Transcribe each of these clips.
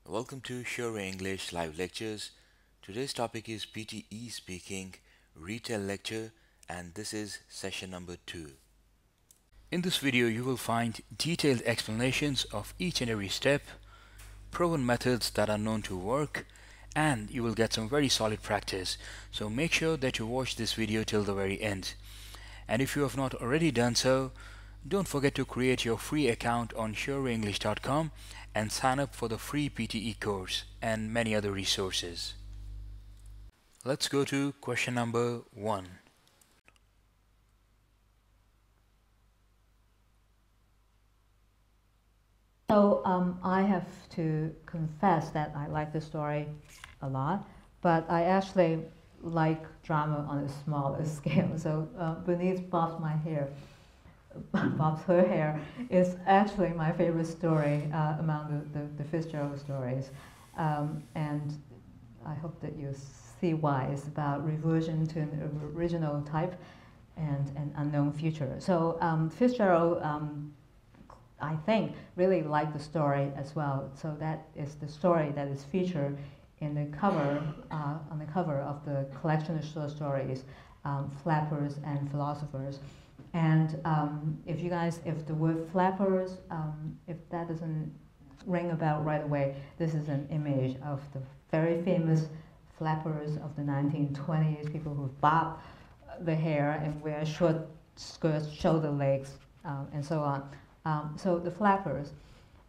Welcome to Sure English Live Lectures. Today's topic is PTE Speaking Retail Lecture, and this is session number 2. In this video, you will find detailed explanations of each and every step, proven methods that are known to work, and you will get some very solid practice. So make sure that you watch this video till the very end. And if you have not already done so, don't forget to create your free account on sureenglish.com and sign up for the free PTE course and many other resources. Let's go to question number 1. So I have to confess that I like the story a lot, but I actually like drama on a smaller scale. So Bernice bobs my hair, bobs her hair is actually my favorite story among the Fitzgerald stories, and I hope that you see why. It's about reversion to an original type and an unknown future. So Fitzgerald. I think, really like the story as well. So that is the story that is featured in the cover, on the cover of the collection of short stories, Flappers and Philosophers. And if the word flappers, if that doesn't ring a bell right away, this is an image of the very famous flappers of the 1920s, people who bob the hair and wear short skirts, shoulder legs, and so on. So the flappers.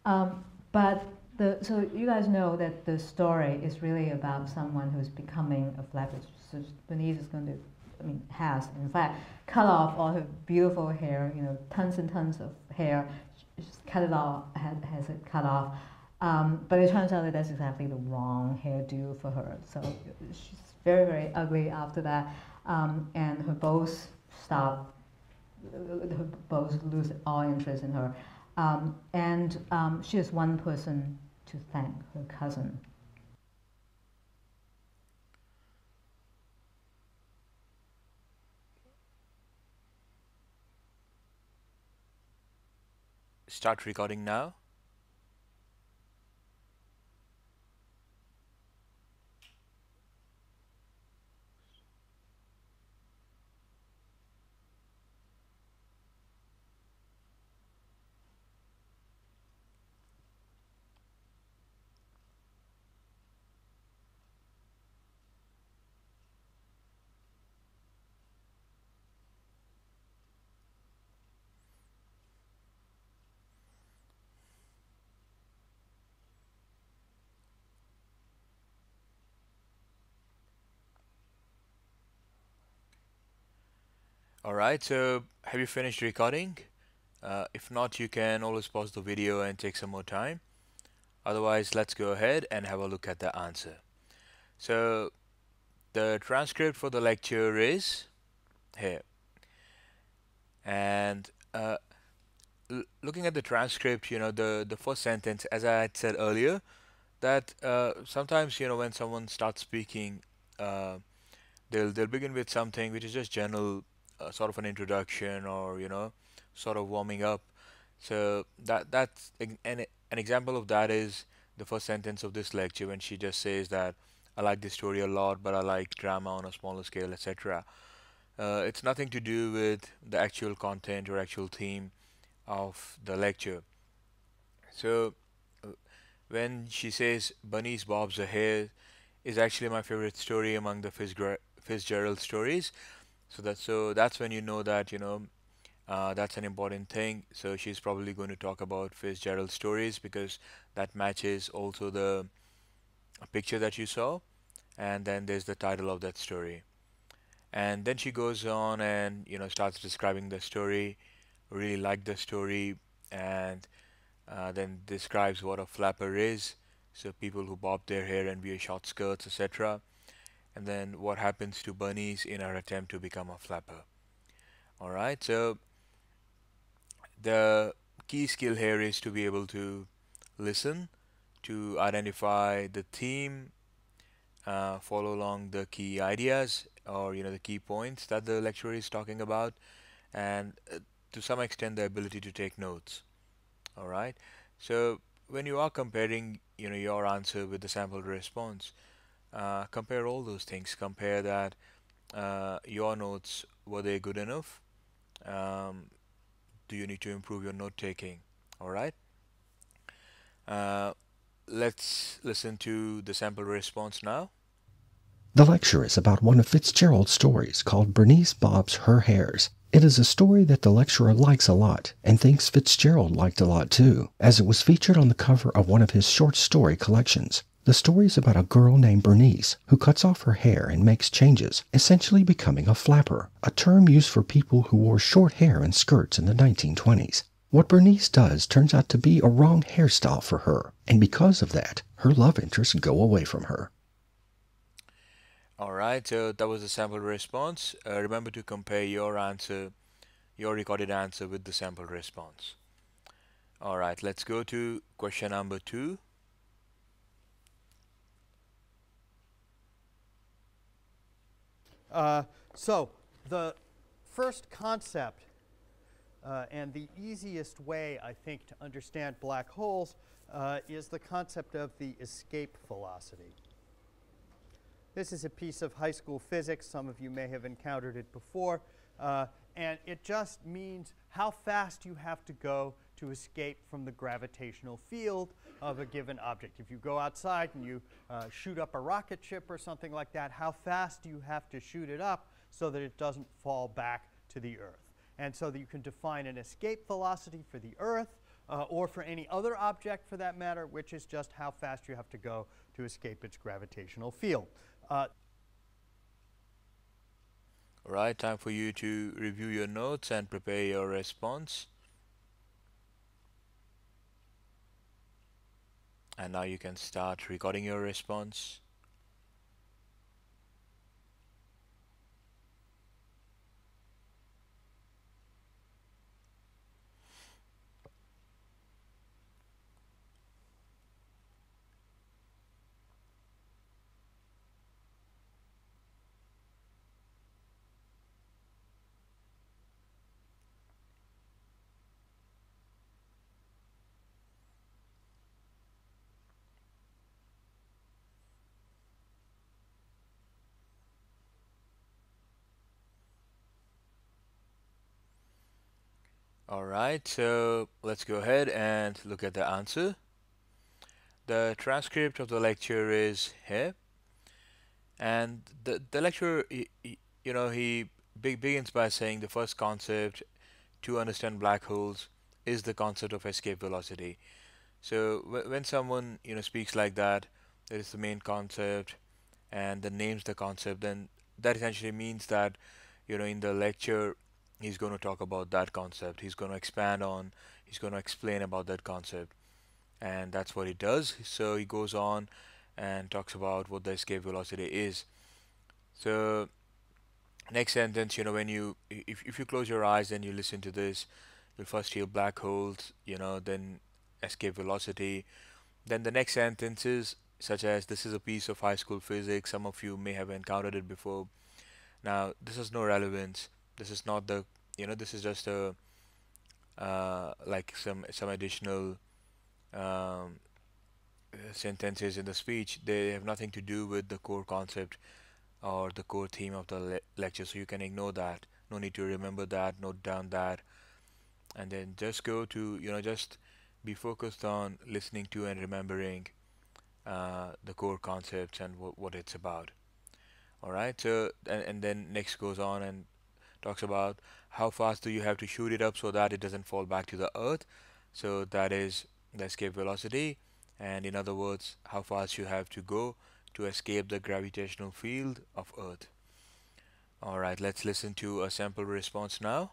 So you guys know that the story is really about someone who's becoming a flapper. So Bernice is going to, has in fact cut off all her beautiful hair, tons and tons of hair. She's cut it off, has it cut off. But it turns out that that's exactly the wrong hairdo for her. So she's very, very ugly after that. And her beaux stop, her beaux lose all interest in her. And she has one person to thank, her cousin. Start recording now. Alright, so have you finished recording? If not, you can always pause the video and take some more time. Otherwise, let's go ahead and have a look at the answer. So the transcript for the lecture is here. And looking at the transcript, the first sentence, as I had said earlier, that sometimes, when someone starts speaking, uh, they'll begin with something which is just general, sort of an introduction, or sort of warming up. So that's an example of that is the first sentence of this lecture, when she just says that I like this story a lot, but I like drama on a smaller scale, etc. It's nothing to do with the actual content or actual theme of the lecture. So uh, when she says Bunny's Bob's hair is actually my favorite story among the Fitzgerald stories. So that's when you know that that's an important thing. So she's probably going to talk about Fitzgerald stories because that matches also the picture that you saw, and then there's the title of that story. And then she goes on and starts describing the story. Really like the story, and then describes what a flapper is. So people who bob their hair and wear short skirts, etc. And then what happens to bunnies in her attempt to become a flapper. All right. So the key skill here is to be able to listen, to identify the theme, follow along the key ideas, or the key points that the lecturer is talking about, and to some extent the ability to take notes. All right. So when you are comparing, your answer with the sample response, compare all those things. Compare that your notes, were they good enough? Um, do you need to improve your note taking? All right. Uh, let's listen to the sample response now. The lecture is about one of Fitzgerald's stories called Bernice Bobs Her Hairs. It is a story that the lecturer likes a lot and thinks Fitzgerald liked a lot too, as it was featured on the cover of one of his short story collections. The story is about a girl named Bernice who cuts off her hair and makes changes, essentially becoming a flapper, a term used for people who wore short hair and skirts in the 1920s. What Bernice does turns out to be a wrong hairstyle for her, and because of that, her love interests go away from her. All right, so that was the sample response. Remember to compare your answer, your recorded answer, with the sample response. All right, let's go to question number two. So the first concept and the easiest way, I think, to understand black holes is the concept of the escape velocity. This is a piece of high school physics. Some of you may have encountered it before. And it just means how fast you have to go to escape from the gravitational field of a given object. If you go outside and you shoot up a rocket ship or something like that, how fast do you have to shoot it up so that it doesn't fall back to the Earth? And so that you can define an escape velocity for the Earth or for any other object for that matter, which is just how fast you have to go to escape its gravitational field. All right, time for you to review your notes and prepare your response. And now you can start recording your response. All right, so let's go ahead and look at the answer. The transcript of the lecture is here, and the lecturer, he begins by saying the first concept to understand black holes is the concept of escape velocity. So when someone speaks like that, that is the main concept, and then names the concept, then that essentially means that in the lecture he's going to talk about that concept. He's going to expand on. He's going to explain about that concept, and that's what he does. So he goes on and talks about what the escape velocity is. So next sentence, when if you close your eyes and you listen to this, you'll first hear black holes, then escape velocity. Then the next sentences, such as this is a piece of high school physics, some of you may have encountered it before. Now, this has no relevance. This is not the, this is just a like some additional um, sentences in the speech. They have nothing to do with the core concept or the core theme of the lecture, so you can ignore that. No need to remember that, note down that, and then just go to, just be focused on listening to and remembering the core concepts and what it's about. All right, so and then next goes on and talks about how fast do you have to shoot it up so that it doesn't fall back to the earth. So that is the escape velocity, and in other words, how fast you have to go to escape the gravitational field of earth. All right, let's listen to a sample response now.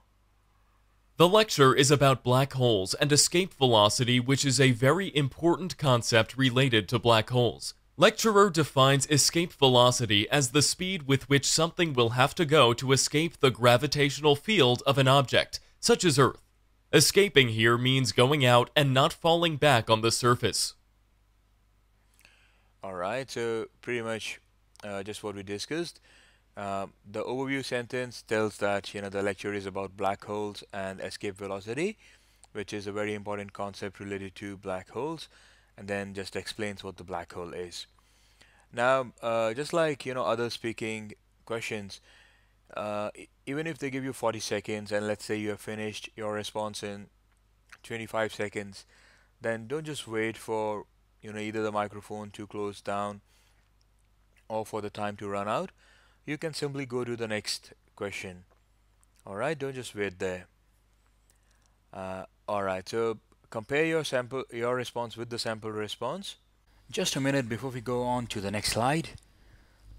The lecture is about black holes and escape velocity, which is a very important concept related to black holes. Lecturer defines escape velocity as the speed with which something will have to go to escape the gravitational field of an object, such as Earth. Escaping here means going out and not falling back on the surface. All right, so pretty much just what we discussed. The overview sentence tells that the lecture is about black holes and escape velocity, which is a very important concept related to black holes. and then just explains what the black hole is. Now, just like other speaking questions, even if they give you 40 seconds and let's say you have finished your response in 25 seconds, then don't just wait for either the microphone to close down or for the time to run out. You can simply go to the next question. All right, don't just wait there. All right, so compare your response with the sample response. Just a minute before we go on to the next slide.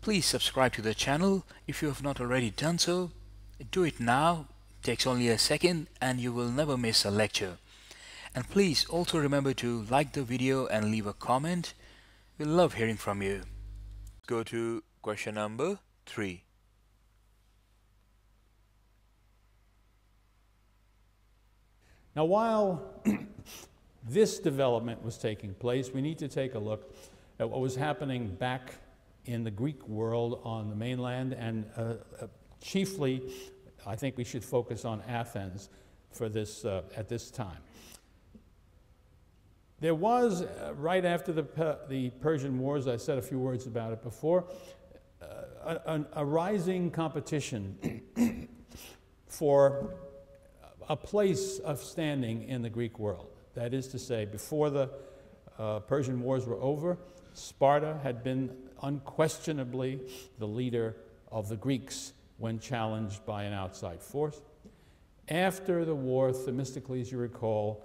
Please subscribe to the channel if you have not already done so. Do it now. It takes only a second and you will never miss a lecture. And please also remember to like the video and leave a comment. We love hearing from you. Go to question number 3. Now, while this development was taking place, we need to take a look at what was happening back in the Greek world on the mainland, and chiefly, I think we should focus on Athens for this at this time. There was, right after the Persian Wars, I said a few words about it before, a rising competition for a place of standing in the Greek world. That is to say, before the Persian Wars were over, Sparta had been unquestionably the leader of the Greeks when challenged by an outside force. After the war, Themistocles, you recall,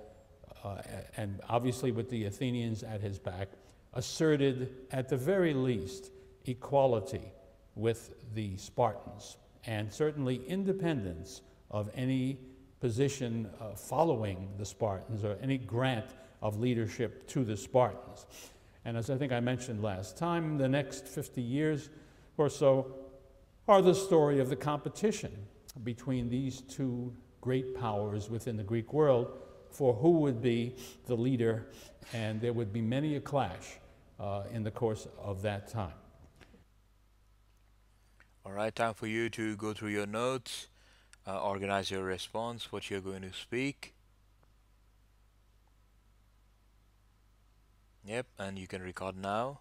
and obviously with the Athenians at his back, asserted at the very least equality with the Spartans, and certainly independence of any position following the Spartans or any grant of leadership to the Spartans. And as I think I mentioned last time, the next 50 years or so are the story of the competition between these two great powers within the Greek world for who would be the leader, and there would be many a clash in the course of that time. All right, time for you to go through your notes, organize your response, what you're going to speak. Yep, and you can record now.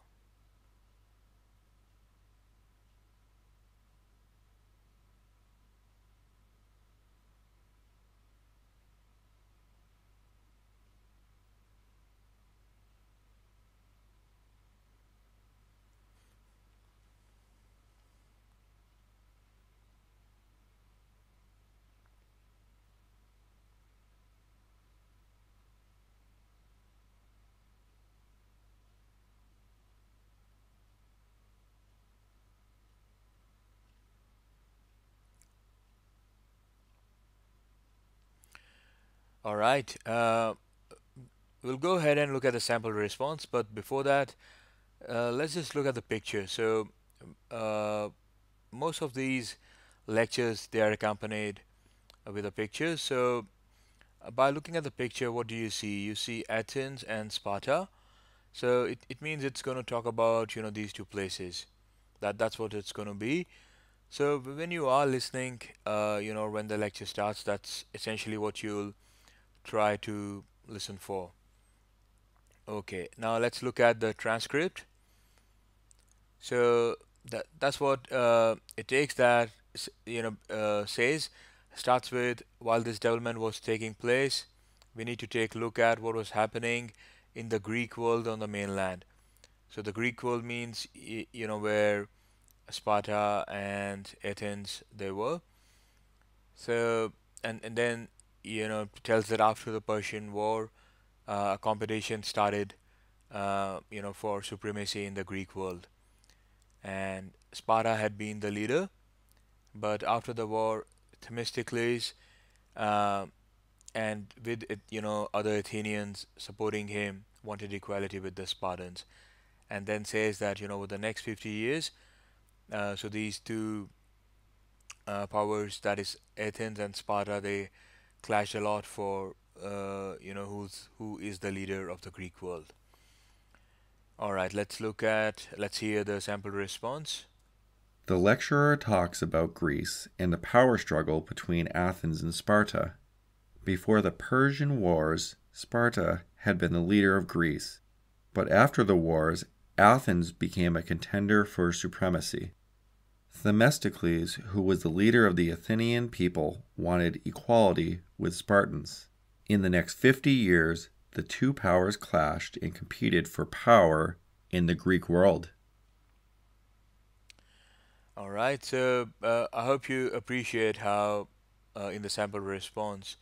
All right, we'll go ahead and look at the sample response, but before that, let's just look at the picture. So, most of these lectures, they are accompanied with a picture. So, by looking at the picture, what do you see? You see Athens and Sparta. So, it means it's going to talk about, these two places. That's what it's going to be. So, when you are listening, when the lecture starts, that's essentially what you'll try to listen for. Okay, now let's look at the transcript. So that's what it takes. That says, starts with, while this development was taking place, we need to take a look at what was happening in the Greek world on the mainland. So the Greek world means where Sparta and Athens they were. So and then tells that after the Persian War, a competition started, for supremacy in the Greek world, and Sparta had been the leader, but after the war, Themistocles, and with it, other Athenians supporting him, wanted equality with the Spartans, and then says that over the next 50 years, so these two powers, that is Athens and Sparta, they clashed a lot for who is the leader of the Greek world. All right, let's hear the sample response. The lecturer talks about Greece and the power struggle between Athens and Sparta. Before the Persian Wars, Sparta had been the leader of Greece. But after the wars, Athens became a contender for supremacy. Themistocles, who was the leader of the Athenian people, wanted equality with Spartans. In the next 50 years, the two powers clashed and competed for power in the Greek world. All right, so I hope you appreciate how, in the sample response,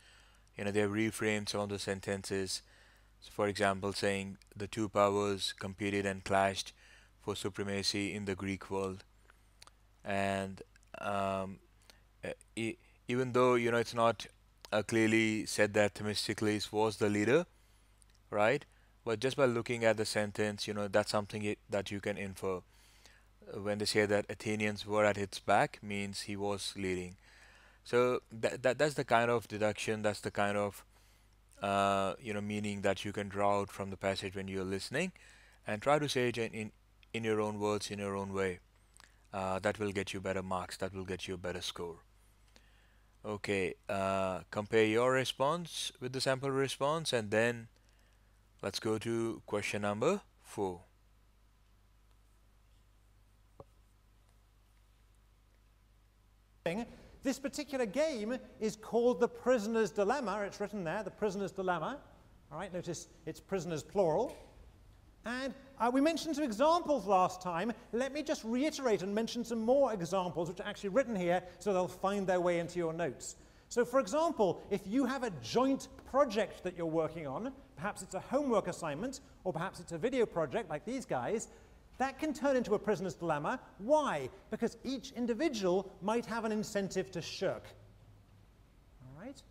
they reframed some of the sentences. So for example, saying the two powers competed and clashed for supremacy in the Greek world, and even though it's not clearly said that Themistocles was the leader, right? But just by looking at the sentence, that's something that you can infer. When they say that Athenians were at its back, means he was leading. So that's the kind of deduction, that's the kind of meaning that you can draw out from the passage when you're listening, and try to say it in your own words, in your own way. That will get you better marks. That will get you a better score. Okay, compare your response with the sample response, and then let's go to question number 4. This particular game is called the Prisoner's Dilemma. It's written there, the Prisoner's Dilemma. All right, notice it's prisoners plural. And we mentioned some examples last time. Let me just reiterate and mention some more examples which are actually written here so they'll find their way into your notes. So for example, if you have a joint project that you're working on, perhaps it's a homework assignment, or perhaps it's a video project like these guys, that can turn into a prisoner's dilemma. Why? Because each individual might have an incentive to shirk. All right?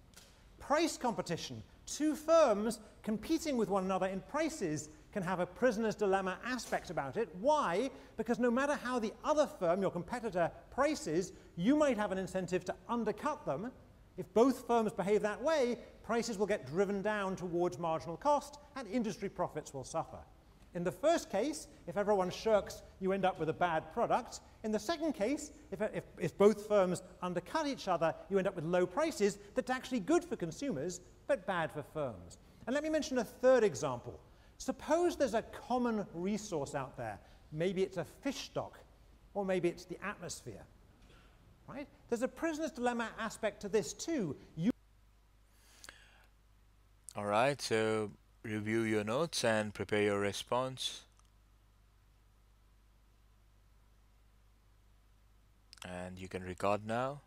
Price competition. Two firms competing with one another in prices can have a prisoner's dilemma aspect about it. Why? Because no matter how the other firm, your competitor, prices, you might have an incentive to undercut them. If both firms behave that way, prices will get driven down towards marginal cost and industry profits will suffer. In the first case, if everyone shirks, you end up with a bad product. In the second case, if both firms undercut each other, you end up with low prices that's actually good for consumers, but bad for firms. And let me mention a third example. Suppose there's a common resource out there. Maybe it's a fish stock, or maybe it's the atmosphere. Right? There's a prisoner's dilemma aspect to this too. All right, so review your notes and prepare your response. And you can record now.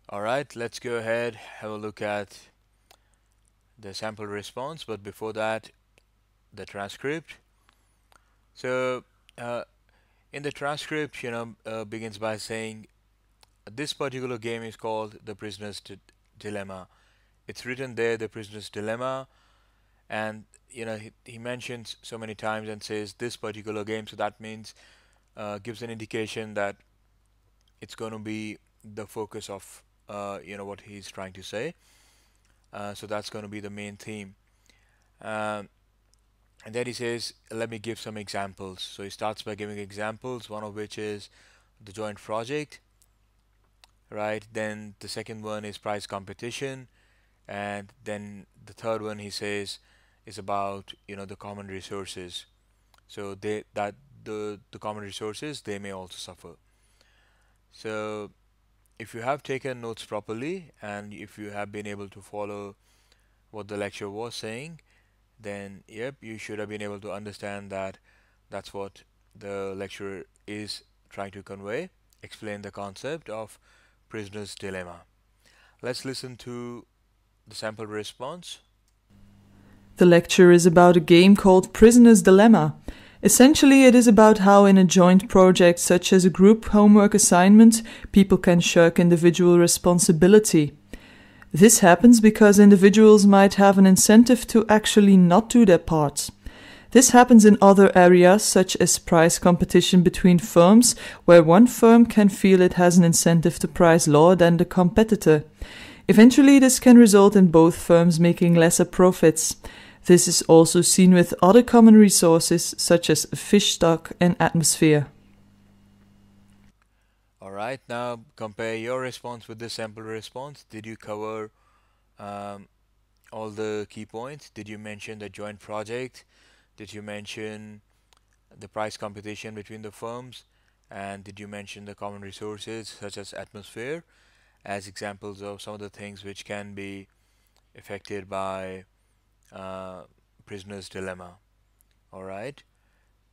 All right, let's go ahead, have a look at the sample response, but before that, the transcript. So, in the transcript, begins by saying, this particular game is called the Prisoner's Dilemma. It's written there, the Prisoner's Dilemma, and he mentions so many times and says this particular game, so that means gives an indication that it's going to be the focus of what he's trying to say. So that's going to be the main theme. And then he says, let me give some examples. So he starts by giving examples, one of which is the joint project, right? Then the second one is price competition, and then the third one he says is about the common resources. So the common resources, they may also suffer. So if you have taken notes properly and if you have been able to follow what the lecturer was saying, then yep, you should have been able to understand that that's what the lecturer is trying to convey, explain the concept of prisoner's dilemma. Let's listen to the sample response. The lecture is about a game called Prisoner's Dilemma. Essentially, it is about how in a joint project such as a group homework assignment, people can shirk individual responsibility. This happens because individuals might have an incentive to actually not do their parts. This happens in other areas such as price competition between firms, where one firm can feel it has an incentive to price lower than the competitor. Eventually, this can result in both firms making lesser profits. This is also seen with other common resources such as fish stock and atmosphere. Alright, now compare your response with the sample response. Did you cover all the key points? Did you mention the joint project? Did you mention the price competition between the firms? And did you mention the common resources such as atmosphere as examples of some of the things which can be affected by prisoner's dilemma? Alright,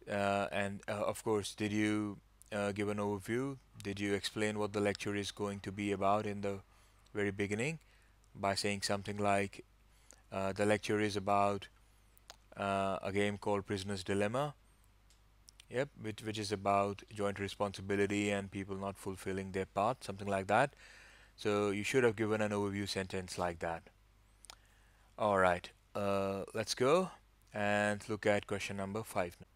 and of course, did you give an overview? Did you explain what the lecture is going to be about in the very beginning by saying something like the lecture is about a game called Prisoner's Dilemma, yep, which is about joint responsibility and people not fulfilling their part, something like that. So you should have given an overview sentence like that. Alright, let's go and look at question number 5 now.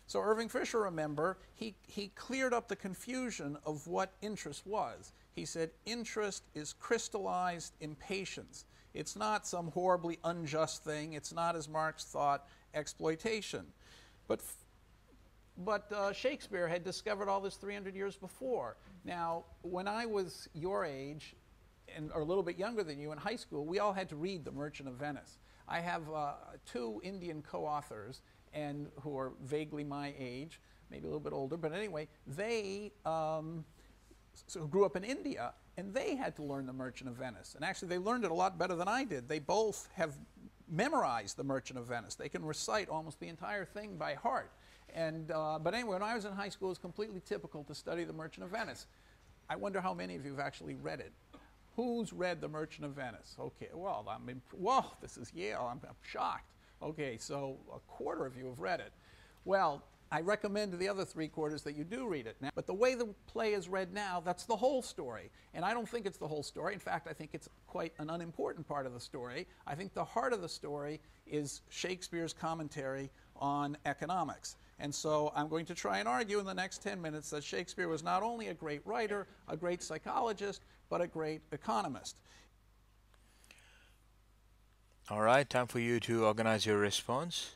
So Irving Fisher, remember, he cleared up the confusion of what interest was. He said interest is crystallized impatience. It's not some horribly unjust thing. It's not, as Marx thought, exploitation. But Shakespeare had discovered all this 300 years before. Now, when I was your age, or a little bit younger than you in high school, we all had to read The Merchant of Venice. I have 2 Indian co-authors and who are vaguely my age, maybe a little bit older, but anyway, they grew up in India, and they had to learn The Merchant of Venice. And actually, they learned it a lot better than I did. They both have memorized The Merchant of Venice. They can recite almost the entire thing by heart. And, but anyway, when I was in high school, it was completely typical to study The Merchant of Venice. I wonder how many of you have actually read it. Who's read The Merchant of Venice? Okay, well, whoa, this is Yale. I'm shocked. Okay, so a quarter of you have read it. Well, I recommend to the other 3/4 that you do read it now. But the way the play is read now, that's the whole story. And I don't think it's the whole story. In fact, I think it's quite an unimportant part of the story. I think the heart of the story is Shakespeare's commentary on economics. And so I'm going to try and argue in the next 10 minutes that Shakespeare was not only a great writer, a great psychologist, but a great economist. Alright, time for you to organize your response.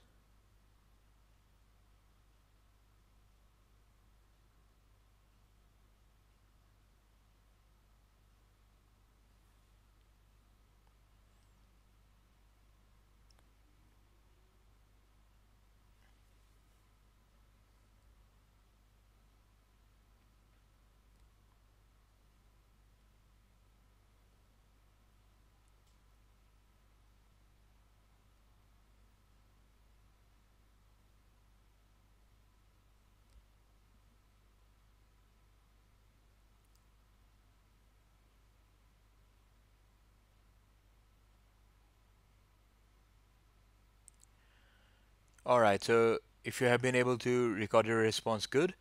Alright, so if you have been able to record your response, good.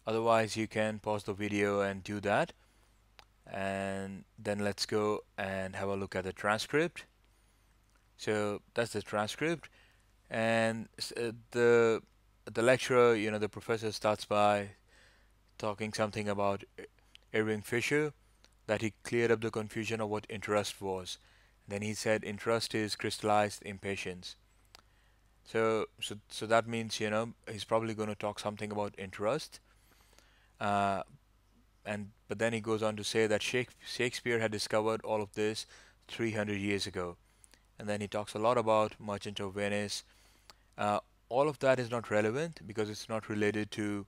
Otherwise, you can pause the video and do that. And then let's go and have a look at the transcript. So that's the transcript. And the lecturer, the professor starts by talking something about Irving Fisher, that he cleared up the confusion of what interest was. Then he said interest is crystallized impatience. So that means, he's probably going to talk something about interest. But then he goes on to say that Shakespeare had discovered all of this 300 years ago. And then he talks a lot about Merchant of Venice. All of that is not relevant because it's not related to,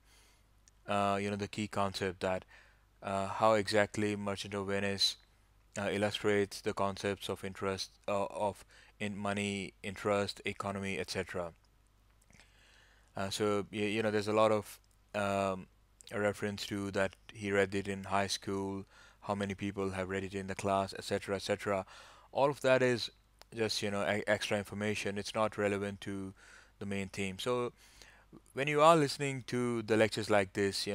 the key concept that how exactly Merchant of Venice illustrates the concepts of interest, in money, interest, economy, etc. So there's a lot of a reference to that he read it in high school, how many people have read it in the class, etc., etc. All of that is just extra information. It's not relevant to the main theme. So when you are listening to the lectures like this,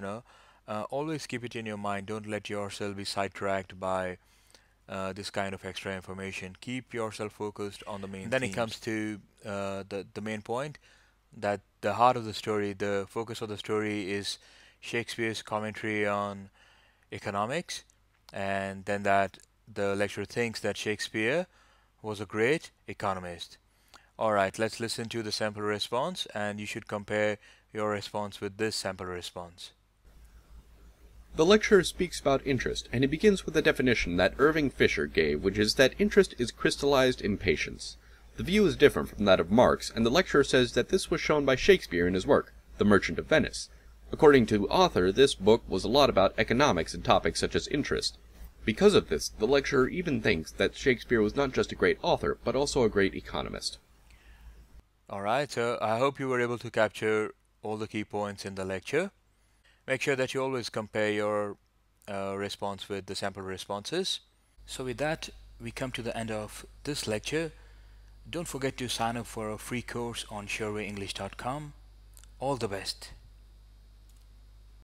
always keep it in your mind. Don't let yourself be sidetracked by this kind of extra information. Keep yourself focused on the main. Then it comes to the main point, that the heart of the story, the focus of the story is Shakespeare's commentary on economics, and then that the lecturer thinks that Shakespeare was a great economist. Alright, let's listen to the sample response, and you should compare your response with this sample response. The lecturer speaks about interest, and he begins with a definition that Irving Fisher gave, which is that interest is crystallized in patience. The view is different from that of Marx, and the lecturer says that this was shown by Shakespeare in his work, The Merchant of Venice. According to the author, this book was a lot about economics and topics such as interest. Because of this, the lecturer even thinks that Shakespeare was not just a great author, but also a great economist. Alright, so I hope you were able to capture all the key points in the lecture. Make sure that you always compare your response with the sample responses. So with that, we come to the end of this lecture. Don't forget to sign up for a free course on SureWayEnglish.com. All the best.